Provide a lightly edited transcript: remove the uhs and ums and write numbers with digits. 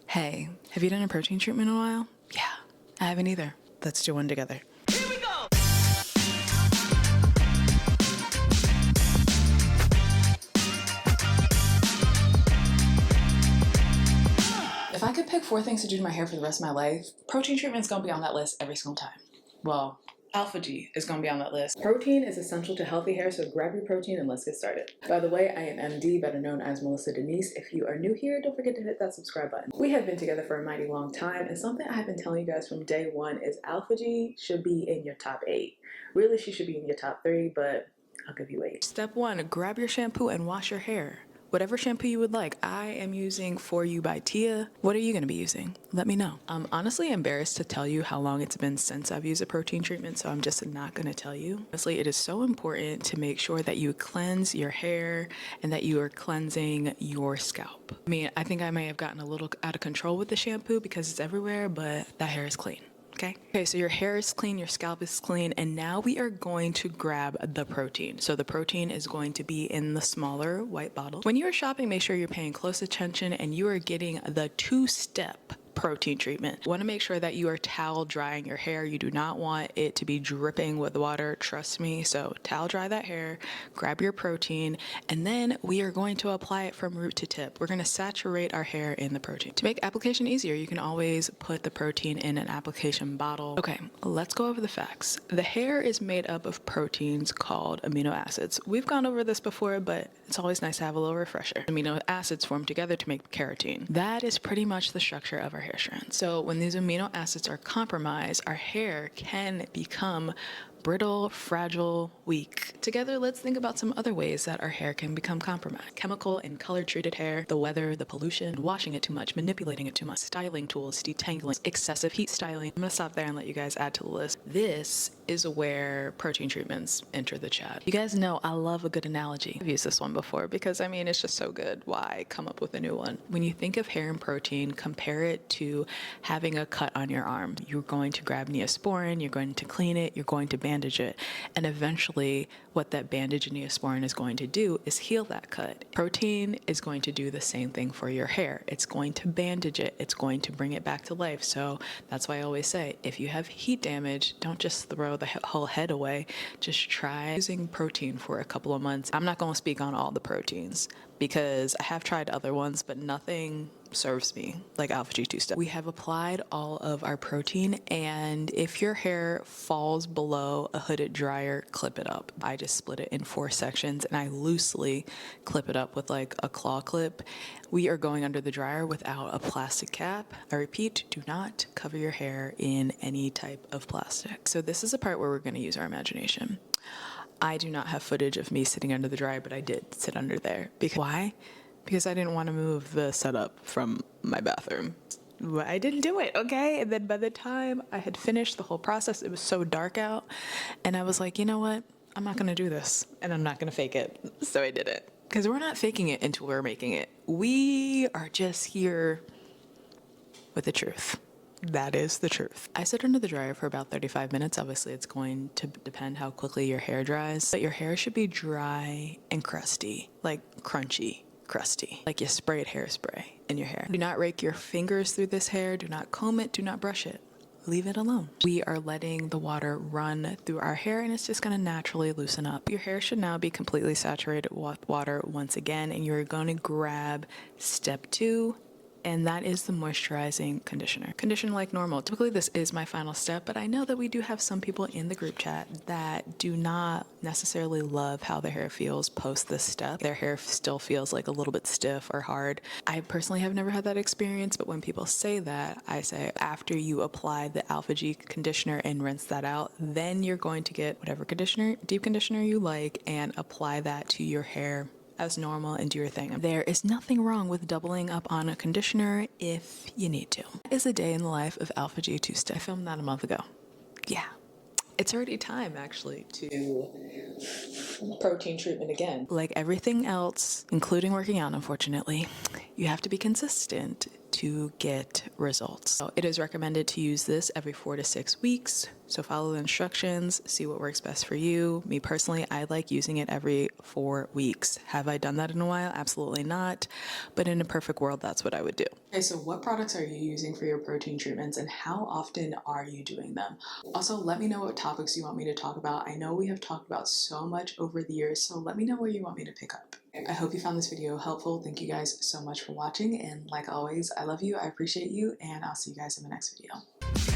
Hey, have you done a protein treatment in a while? Yeah, I haven't either. Let's do one together. Here we go! If I could pick 4 things to do to my hair for the rest of my life, protein treatment is going to be on that list every single time. Well, ApHogee is going to be on that list. Protein is essential to healthy hair, so grab your protein and let's get started. By the way, I am MD, better known as Melissa Denise. If you are new here, don't forget to hit that subscribe button. We have been together for a mighty long time, and something I have been telling you guys from day one is ApHogee should be in your top 8. Really, she should be in your top 3, but I'll give you 8. Step 1, grab your shampoo and wash your hair. Whatever shampoo you would like. I am using For You by Tia. What are you going to be using? Let me know. I'm honestly embarrassed to tell you how long it's been since I've used a protein treatment, so I'm just not going to tell you. Honestly, it is so important to make sure that you cleanse your hair and that you are cleansing your scalp. I mean, I think I may have gotten a little out of control with the shampoo because it's everywhere, but that hair is clean. Okay, so your hair is clean, your scalp is clean, and now we are going to grab the protein. So the protein is going to be in the smaller white bottle. When you are shopping, make sure you're paying close attention and you are getting the 2-step protein treatment. You want to make sure that you are towel drying your hair. You do not want it to be dripping with water, trust me. So towel dry that hair, grab your protein, and then we are going to apply it from root to tip. We're going to saturate our hair in the protein. To make application easier, you can always put the protein in an application bottle. Okay, let's go over the facts. The hair is made up of proteins called amino acids. We've gone over this before, but it's always nice to have a little refresher. Amino acids form together to make keratin. That is pretty much the structure of our hair strands. So when these amino acids are compromised, our hair can become brittle, fragile, weak. Together, let's think about some other ways that our hair can become compromised. Chemical and color treated hair, the weather, the pollution, washing it too much, manipulating it too much, styling tools, detangling, excessive heat styling. I'm gonna stop there and let you guys add to the list. This is where protein treatments enter the chat. You guys know I love a good analogy. I've used this one before because I mean, it's just so good. Why come up with a new one? When you think of hair and protein, compare it to having a cut on your arm. You're going to grab Neosporin, you're going to clean it, you're going to bandage it, and eventually what that bandage and Neosporin is going to do is heal that cut. Protein is going to do the same thing for your hair. It's going to bandage it, it's going to bring it back to life. So that's why I always say, if you have heat damage, don't just throw the whole head away. Just try using protein for a couple of months. I'm not going to speak on all the proteins because I have tried other ones, but nothing serves me like ApHogee 2-step. We have applied all of our protein, and if your hair falls below a hooded dryer, clip it up. I just split it in 4 sections and I loosely clip it up with like a claw clip. We are going under the dryer without a plastic cap. I repeat, do not cover your hair in any type of plastic. So this is a part where we're going to use our imagination. I do not have footage of me sitting under the dryer, but I did sit under there. Why? Because I didn't want to move the setup from my bathroom. I didn't do it, okay? And then by the time I had finished the whole process, it was so dark out. And I was like, you know what? I'm not going to do this. And I'm not going to fake it. So I did it. Because we're not faking it until we're making it. We are just here with the truth. That is the truth. I sit under the dryer for about 35 minutes. Obviously, it's going to depend how quickly your hair dries. But your hair should be dry and crusty, like crunchy. Crusty, like you sprayed hairspray in your hair. Do not rake your fingers through this hair. Do not comb it. Do not brush it. Leave it alone. We are letting the water run through our hair and it's just going to naturally loosen up. Your hair should now be completely saturated with water once again, and you're going to grab step 2. And that is the moisturizing conditioner. Condition like normal. Typically this is my final step, but I know that we do have some people in the group chat that do not necessarily love how their hair feels post this step. Their hair still feels like a little bit stiff or hard. I personally have never had that experience, but when people say that, I say after you apply the ApHogee conditioner and rinse that out, then you're going to get whatever conditioner, deep conditioner you like, and apply that to your hair as normal and do your thing. There is nothing wrong with doubling up on a conditioner if you need to. That is a day in the life of ApHogee 2-step. I filmed that a month ago. Yeah. It's already time actually to protein treatment again. Like everything else, including working out, unfortunately, you have to be consistent to get results. So it is recommended to use this every 4 to 6 weeks. So follow the instructions, see what works best for you. Me personally, I like using it every 4 weeks. Have I done that in a while? Absolutely not. But in a perfect world, that's what I would do. Okay, so what products are you using for your protein treatments and how often are you doing them? Also, let me know what topics you want me to talk about. I know we have talked about so much over the years, so let me know where you want me to pick up. I hope you found this video helpful. Thank you guys so much for watching, and like always, I love you, I appreciate you, and I'll see you guys in the next video.